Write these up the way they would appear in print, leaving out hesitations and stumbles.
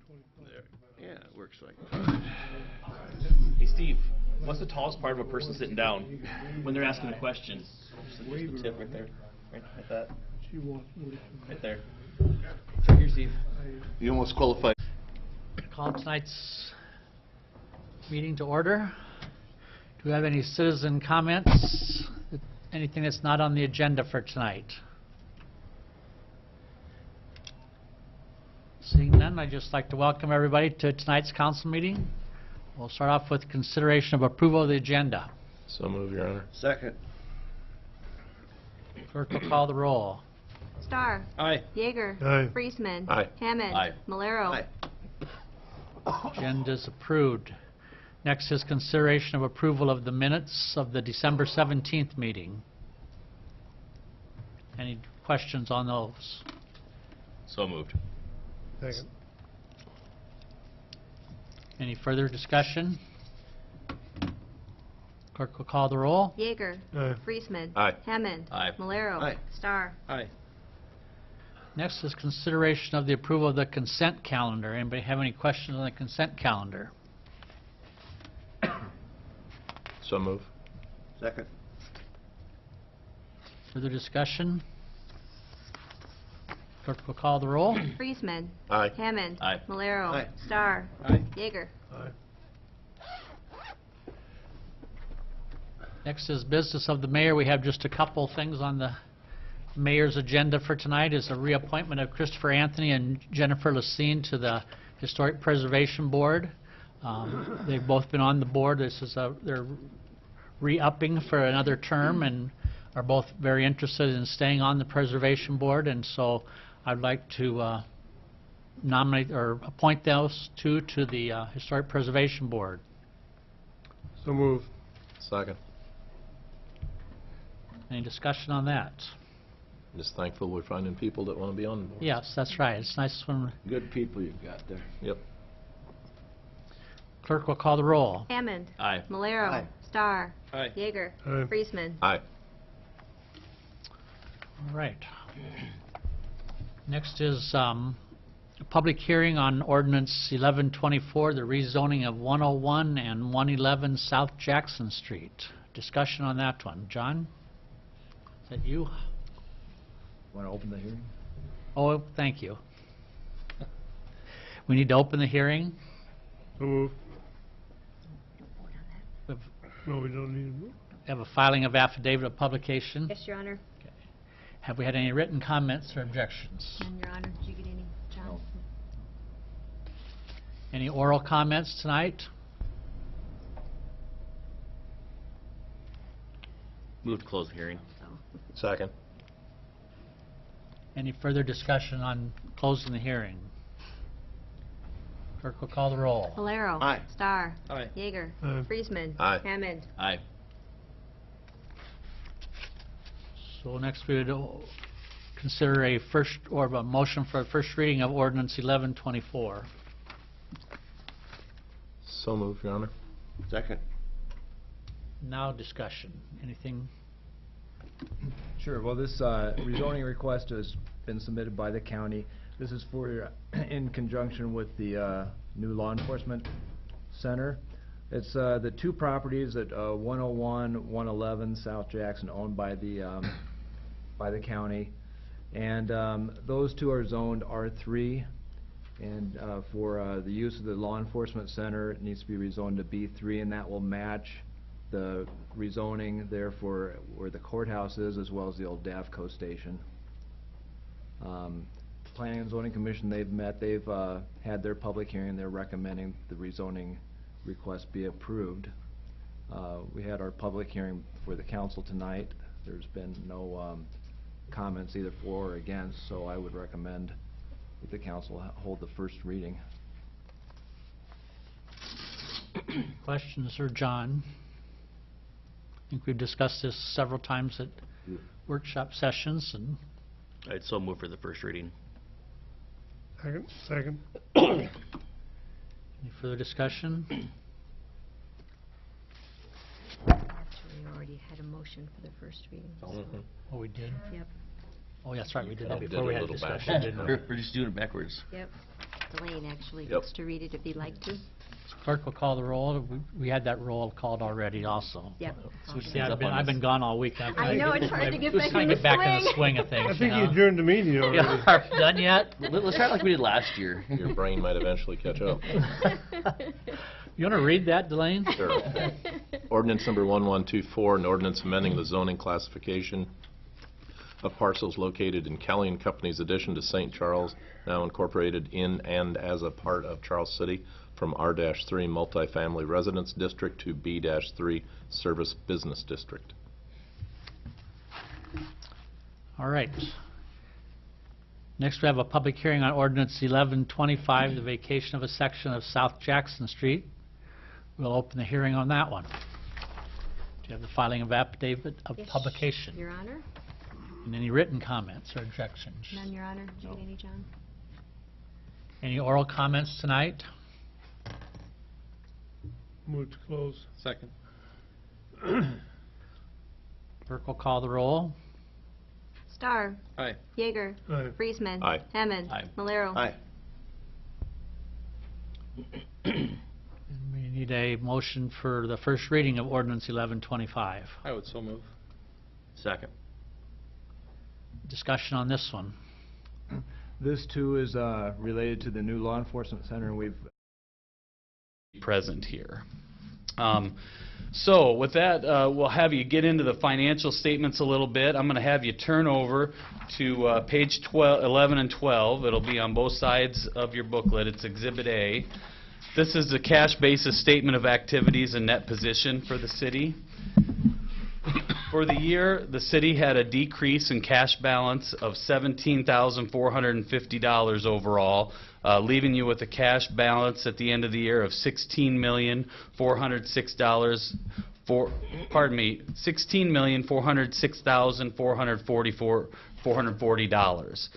There. Yeah, it works like Hey Steve, what's the tallest part of a person sitting down when they're asking a question? Just the tip right there. Right like that. Right there. Right here, Steve. You almost qualified. Call tonight's meeting to order. Do we have any citizen comments? Anything that's not on the agenda for tonight? Seeing none, I'd just like to welcome everybody to tonight's council meeting. We'll start off with consideration of approval of the agenda. So move, Your Honor. Second. Clerk will call the roll. Starr. Aye. Yeager. Aye. Friesman. Aye. Hammond. Aye. Malero. Aye. Agenda is approved. Next is consideration of approval of the minutes of the December 17th meeting. Any questions on those? So moved. Second. Any further discussion? Clerk will call the roll. Yeager. Aye. Friesman. Aye. Hammond. Aye. Malero. Aye. Starr. Aye. Next is consideration of the approval of the consent calendar. Anybody have any questions on the consent calendar? So move. Second. Further discussion? Clerk will call the roll. Friesman. Aye. Hammond. Aye. Malero. Aye. Starr. Aye. Yeager. Aye. Next is business of the mayor. We have just a couple things on the mayor's agenda for tonight. Is a reappointment of Christopher Anthony and Jennifer Lacine to the Historic Preservation Board. They've both been on the board. This is they're re-upping for another term and are both very interested in staying on the Preservation Board, and so I'd like to nominate or appoint those two to the Historic Preservation Board. So move. Second. Any discussion on that? Just thankful we're finding people that want to be on the board. Yes, that's right. It's nice when Good people you've got there. Yep. clerk will call the roll. Hammond. Aye. Malero. Aye. Starr. Aye. Yeager. Aye. Friesman. Aye. All right. Next is a public hearing on Ordinance 1124, the rezoning of 101 and 111 South Jackson Street. Discussion on that one. John? Is that you? Want to open the hearing? Oh, thank you. We need to open the hearing. So move. We have- No, we don't need to move. have a filing of affidavit of publication. Yes, Your Honor. Have we had any written comments or objections? And Your Honor, did you get any, John? No. Any oral comments tonight? Move to close the hearing. Second. Any further discussion on closing the hearing? Clerk will call the roll. Malero. Aye. Starr. Aye. Yeager. Aye. Friesman. Aye. Hammond. Aye. So next we would consider a first, or a motion for a first reading of Ordinance 1124. So move, Your Honor. Second. Now discussion. Anything? Sure. Well, this rezoning request has been submitted by the county. This is for in conjunction with the new law enforcement center. It's the two properties at 101, 111 South Jackson, owned by the county, and those two are zoned R3. And for the use of the law enforcement center, it needs to be rezoned to B3, and that will match the rezoning there for where the courthouse is, as well as the old DAFCO station. Planning and Zoning Commission, they've met, they've had their public hearing, they're recommending the rezoning request be approved. We had our public hearing for the council tonight. There's been no comments either for or against, so I would recommend that the council hold the first reading. Questions for John? I think we've discussed this several times at workshop sessions. And I'd so move for the first reading. Second. any further discussion? Actually, we already had a motion for the first reading. Oh, we did? Yep. Oh, that's right, we did that We did before a we had little discussion, back. didn't we? We're just doing it backwards. Yep. Delane actually Yep. gets to read it if he'd like to. Clerk will call the roll. We had that roll called already also. Yep. Switch See, things up on I've been this. gone all week. I'm I trying know, get- it's hard to get just back trying in to the get back in the swing. swing of things, I think you you know? adjourned the meeting already. Yeah, are we done yet? Let's try it like we did last year. Your brain might eventually catch up. You want to read that, Delane? Sure. Ordinance number 1124, an ordinance amending the zoning classification of parcels located in Kelly and Company's addition to St. Charles, now incorporated in and as a part of Charles City, from R-3 multifamily residence district to B-3 service business district. All right. Next, we have a public hearing on ordinance 1125, the vacation of a section of South Jackson Street. We'll open the hearing on that one. Do you have the filing of affidavit of Yes, publication? Your Honor. And any written comments or objections? None, Your Honor. Did you get any, John? Any oral comments tonight? Move to close. Second. Clerk will call the roll. Starr. Aye. Yeager. Aye. Friesman. Aye. Hammond. Aye. Malero. Aye. And we need a motion for the first reading of ordinance 1125. I would so move. Second. Discussion on this one. This too is related to the new law enforcement center, and we've present here. So with that, we'll have you get into the financial statements a little bit. I'm going to have you turn over to page 11 and 12. It'll be on both sides of your booklet. It's Exhibit A. This is the cash basis statement of activities and net position for the city. For the year, the city had a decrease in cash balance of $17,450 overall, leaving you with a cash balance at the end of the year of $16,406,440.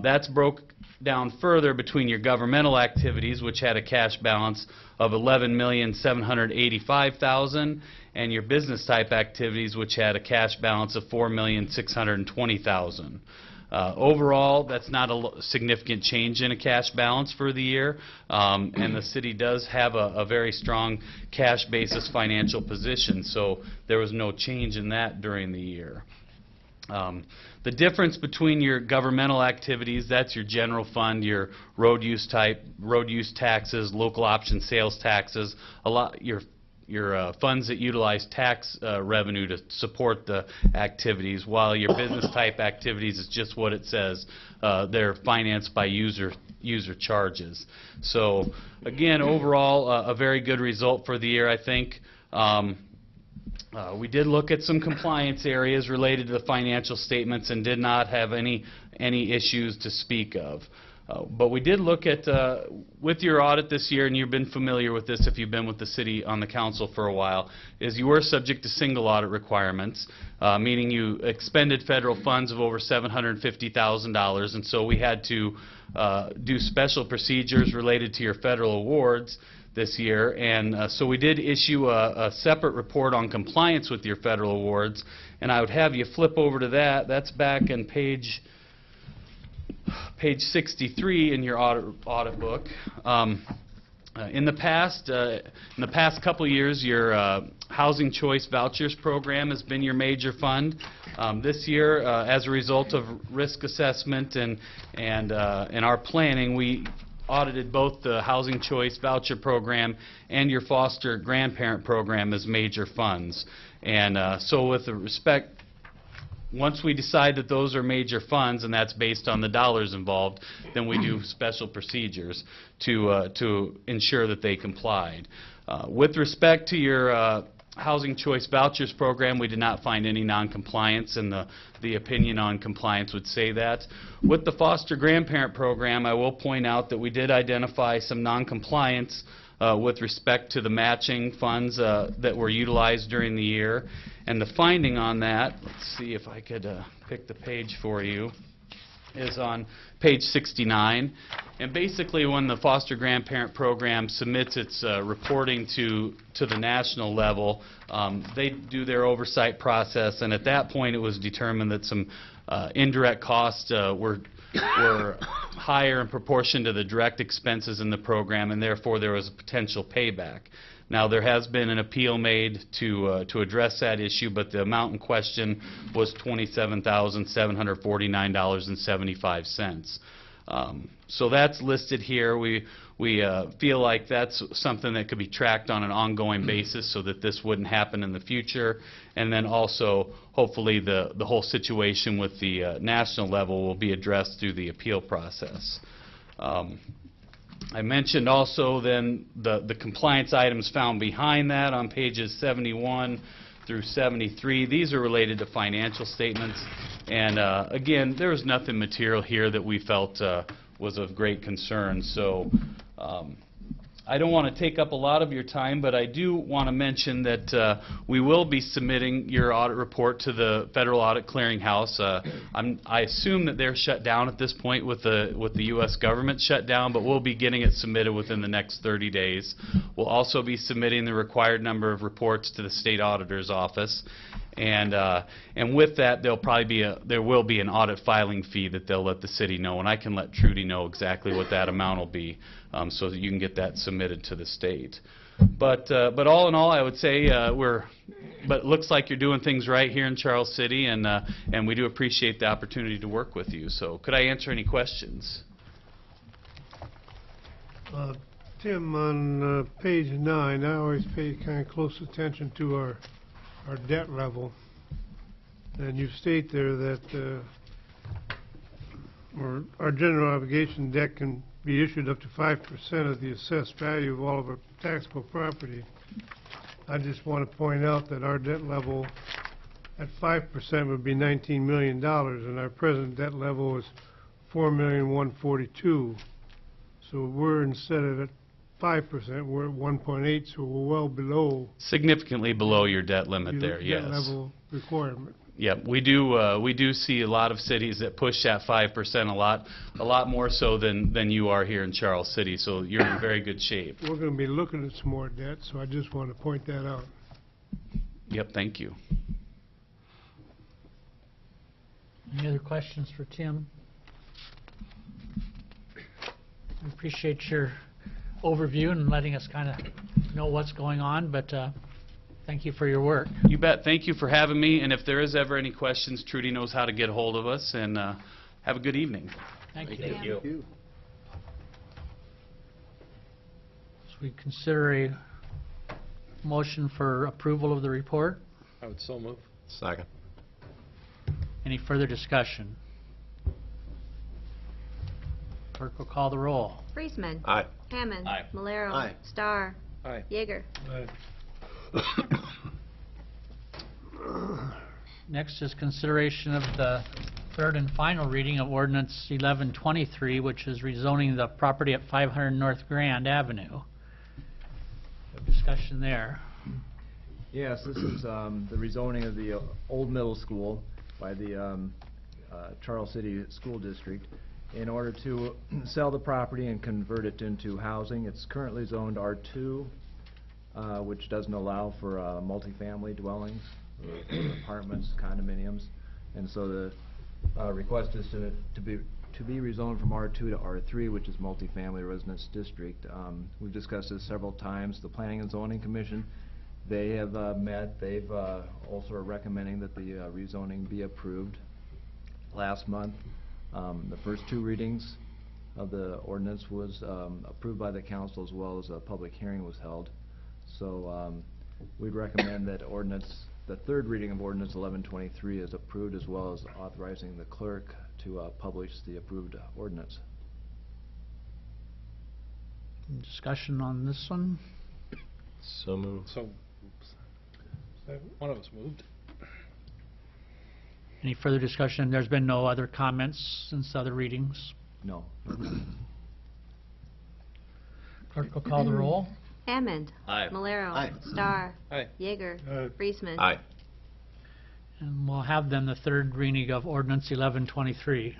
That's broke down further between your governmental activities, which had a cash balance of $11,785,000, and your business type activities, which had a cash balance of $4,620,000. Overall, that's not a significant change in a cash balance for the year, and the city does have a very strong cash basis financial position, so there was no change in that during the year. The difference between your governmental activities, that's your general fund, your road use taxes, local option sales taxes, your funds that utilize tax revenue to support the activities, while your business type activities is just what it says. They're financed by user charges. So again, overall, a very good result for the year, I think. We did look at some compliance areas related to the financial statements and did not have any issues to speak of. But we did look at, with your audit this year, and you've been familiar with this if you've been with the city on the council for a while, is you were subject to single audit requirements, meaning you expended federal funds of over $750,000, and so we had to do special procedures related to your federal awards this year, and so we did issue a separate report on compliance with your federal awards, and I would have you flip over to that. That's back in page 63 in your audit book. In the past couple of years, your Housing Choice Vouchers program has been your major fund. This year, as a result of risk assessment and our planning, we audited both the Housing Choice Voucher Program and your Foster Grandparent Program as major funds. And so with the respect, once we decide that those are major funds, and that's based on the dollars involved, then we do special procedures to ensure that they complied. With respect to your Housing Choice Vouchers Program, we did not find any non-compliance, and the opinion on compliance would say that. With the Foster Grandparent Program, I will point out that we did identify some non-compliance with respect to the matching funds that were utilized during the year. And the finding on that, let's see if I could pick the page for you, is on page 69. And basically, when the Foster Grandparent Program submits its reporting to the national level, they do their oversight process, and at that point it was determined that some indirect costs were were higher in proportion to the direct expenses in the program, and therefore there was a potential payback. Now, there has been an appeal made to address that issue, but the amount in question was $27,749.75. So that's listed here. We feel like that's something that could be tracked on an ongoing basis so that this wouldn't happen in the future. And then also, hopefully, the whole situation with the national level will be addressed through the appeal process. I mentioned also then the compliance items found behind that on pages 71 through 73. These are related to financial statements. And again, there was nothing material here that we felt was of great concern. So I don't want to take up a lot of your time, but I do want to mention that we will be submitting your audit report to the Federal Audit Clearinghouse. I assume that they're shut down at this point with the U.S. government shut down, but we'll be getting it submitted within the next 30 days. We'll also be submitting the required number of reports to the State Auditor's Office. And with that, there will be an audit filing fee that they'll let the city know, and I can let Trudy know exactly what that amount will be, so that you can get that submitted to the state. But all in all, I would say but it looks like you're doing things right here in Charles City, and we do appreciate the opportunity to work with you. So could I answer any questions? Tim, on page 9, I always pay kind of close attention to our debt level, and you state there that our general obligation debt can be issued up to 5% of the assessed value of all of our taxable property. I just want to point out that our debt level at 5% would be $19 million, and our present debt level is $4,142,000. So we're, instead of at 5%, we're at 1.8, so we're well below Significantly below your debt limit there, the yes. debt level requirement. Yeah, we do see a lot of cities that push that 5% a lot more so than you are here in Charles City, so you're in very good shape. We're going to be looking at some more debt, so I just want to point that out. Yep, thank you. Any other questions for Tim? We appreciate your overview and letting us kind of know what's going on, but thank you for your work. You bet. Thank you for having me, and if there is ever any questions, Trudy knows how to get a hold of us, and have a good evening. Thank you. Thank you. So we consider a motion for approval of the report. I would so move. Second. Any further discussion? Clerk will call the roll. Friesman. Aye. Hammond. Aye. Malero. Aye. Starr. Aye. Yeager. Next is consideration of the third and final reading of Ordinance 1123, which is rezoning the property at 500 North Grand Avenue. Discussion there. Yes, this is the rezoning of the old middle school by the Charles City School District in order to sell the property and convert it into housing. It's currently zoned R2, which doesn't allow for multifamily dwellings, or apartments, condominiums, and so the request is to be rezoned from R2 to R3, which is multifamily residence district. We've discussed this several times. The Planning and Zoning Commission, they have met. They've also are recommending that the rezoning be approved. Last month, the first two readings of the ordinance was approved by the council, as well as a public hearing was held. So we'd recommend that the third reading of Ordinance 1123 is approved, as well as authorizing the clerk to publish the approved ordinance. Discussion on this one? So moved. So, one of us moved. Any further discussion? There's been no other comments since other readings. No. Clerk will call the roll. Hammond. Aye. Malero. Aye. Starr. Aye. Yeager. Aye. Friesman. Aye. And we'll have then the third reading of Ordinance 1123.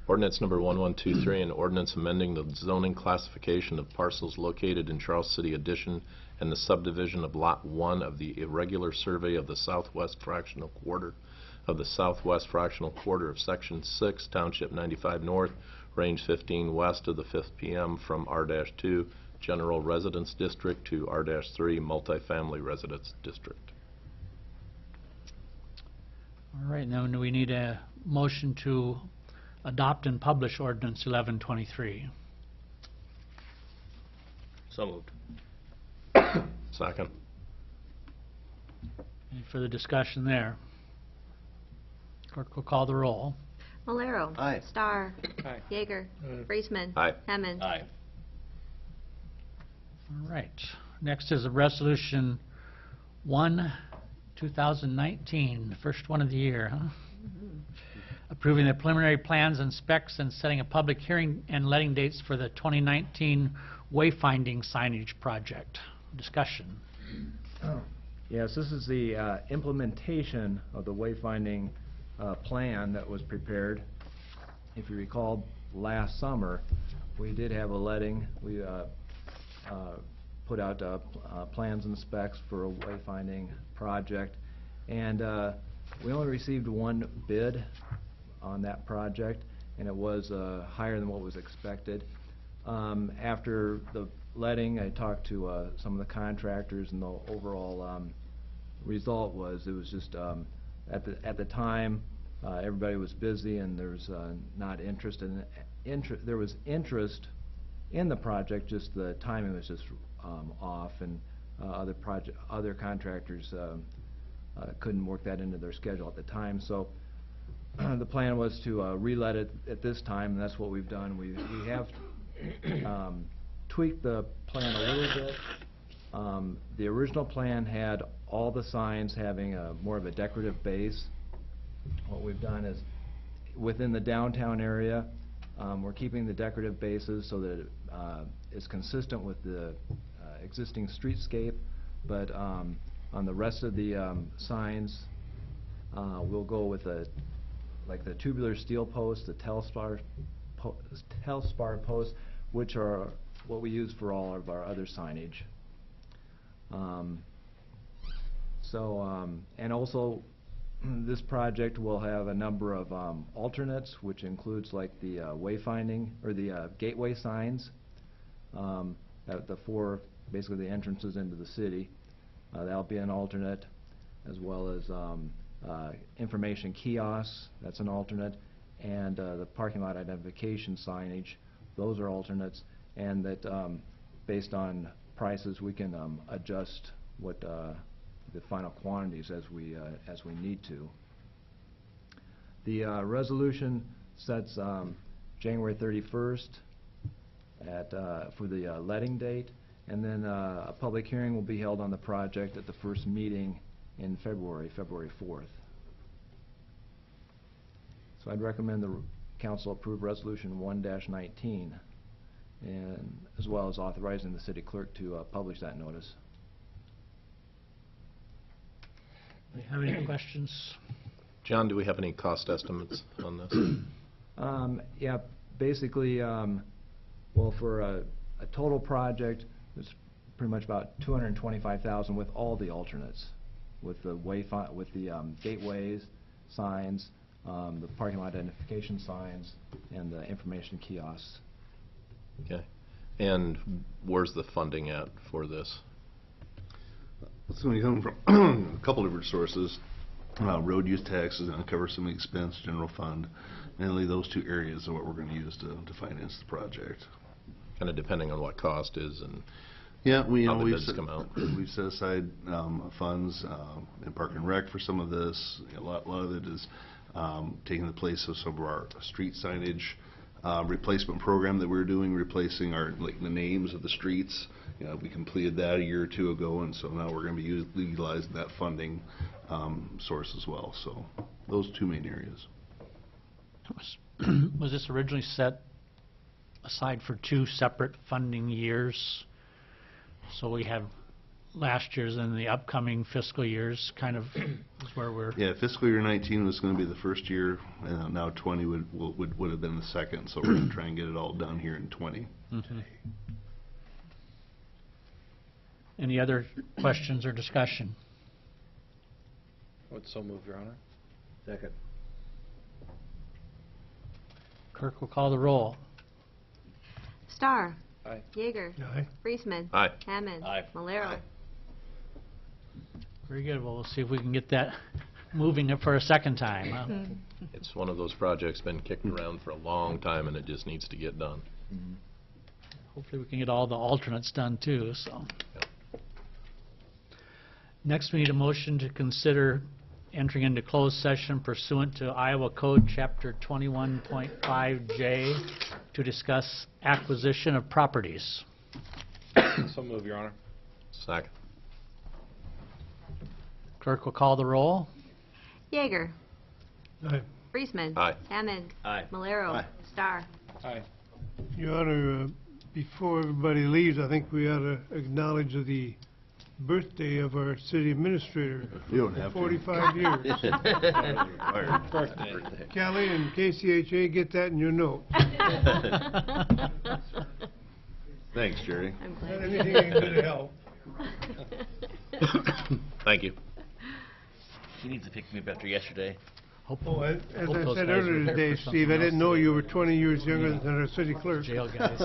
Ordinance number 1123, an ordinance amending the zoning classification of parcels located in Charles City Addition and the subdivision of Lot 1 of the irregular survey of the southwest fractional quarter of the southwest fractional quarter of Section 6, Township 95 North, Range 15 west of the 5th PM from R-2 General Residence District to R-3 Multifamily Residence District. All right, now do we need a motion to adopt and publish Ordinance 1123? So moved. Second. Any further discussion there? Clerk will call the roll. Malero. Aye. Star. Aye. Yeager. Friesman. Aye. Hammond. Aye. All right. Next is a Resolution 1, 2019, first one of the year, huh? Approving the preliminary plans and specs and setting a public hearing and letting dates for the 2019 wayfinding signage project. Discussion. Yes, this is the implementation of the wayfinding plan that was prepared. If you recall, last summer, we did have a letting. We put out plans and specs for a wayfinding project, and we only received one bid on that project, and it was higher than what was expected. After the letting, I talked to some of the contractors, and the overall result was it was just at the time everybody was busy, and there was not interest in there was interest in the project, just the timing was just off, and other contractors couldn't work that into their schedule at the time. So the plan was to re-let it at this time, and that's what we've done. We have tweaked the plan a little bit. The original plan had all the signs having more of a decorative base. What we've done is, within the downtown area, we're keeping the decorative bases so that it's consistent with the existing streetscape, but on the rest of the signs, we'll go with like the tubular steel posts, the telspar posts, which are what we use for all of our other signage. And also, this project will have a number of alternates, which includes like the wayfinding or the gateway signs at the four, basically the entrances into the city. That'll be an alternate, as well as information kiosks. That's an alternate, and the parking lot identification signage. Those are alternates, and that based on prices, we can adjust what the final quantities as we need to. The resolution sets January 31st for the letting date, and then a public hearing will be held on the project at the first meeting in February 4th. So I'd recommend the council approve resolution 1-19, and as well as authorizing the city clerk to publish that notice. Do you have any questions? John, do we have any cost estimates on this? Yeah, basically, well, for a total project, it's pretty much about $225,000 with all the alternates, with the gateways, signs, the parking lot identification signs, and the information kiosks. Okay. And where's the funding at for this? It's going to come from a couple different sources. Road use tax is going to cover some expense, general fund. Mainly those two areas are what we're going to use to finance the project. Kind of depending on what cost is and Yeah, how the bids come out. We've set aside funds in Park and Rec for some of this. A lot of it is taking the place of some of our street signage replacement program that we're doing, replacing the names of the streets. We completed that a year or two ago, and so now we're going to be utilizing that funding source as well. So those two main areas. Was this originally set aside for two separate funding years? So we have last year's and the upcoming fiscal years kind of is where we're... Yeah, fiscal year 19 was going to be the first year, and now 20 would have been the second, so we're going to try and get it all done here in 20. Mm-hmm. Any other questions or discussion? Would so move, Your Honor. Second. Clerk will call the roll. Star. Aye. Yeager. Aye. Friesman. Aye. Hammond. Aye. Malero. Very good. Well, we'll see if we can get that moving for a second time. Huh? It's one of those projects been kicked around for a long time, and it just needs to get done. Hopefully, we can get all the alternates done too, so. Yep. Next, we need a motion to consider entering into closed session pursuant to Iowa Code Chapter 21.5J to discuss acquisition of properties. So move, Your Honor. Second. Clerk will call the roll. Yeager. Aye. Friesman. Aye. Hammond. Aye. Malero. Aye. Star. Aye. Your Honor, before everybody leaves, I think we ought to acknowledge the birthday of our city administrator. You don't have to. 45 years. Birthday. Kelly and KCHA, get that in your note. Thanks, Jerry. I'm Not glad. anything ain't gonna help. Thank you. He needs to pick me up after yesterday. Hope, Oh, as hope I those said guys are earlier there today, for Steve, I something didn't else know to you do. were 20 years younger than our city clerk. Jail guys.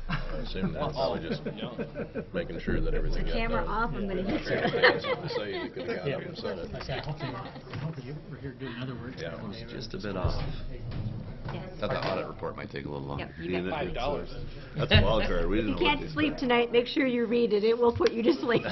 I assume that's probably just making sure that everything got Camera done. off, I'm gonna hit Sure, you. everything else you could say, you could've got Yeah. up and said it. I said, hopefully you were here doing other work. Yeah, it was Just a bit off. Yes. Thought the audit report might take a little longer. Yep, you bet. $5. That's a wild card. We If didn't you know what can't to- sleep tonight, make sure you read it. It will put you to sleep.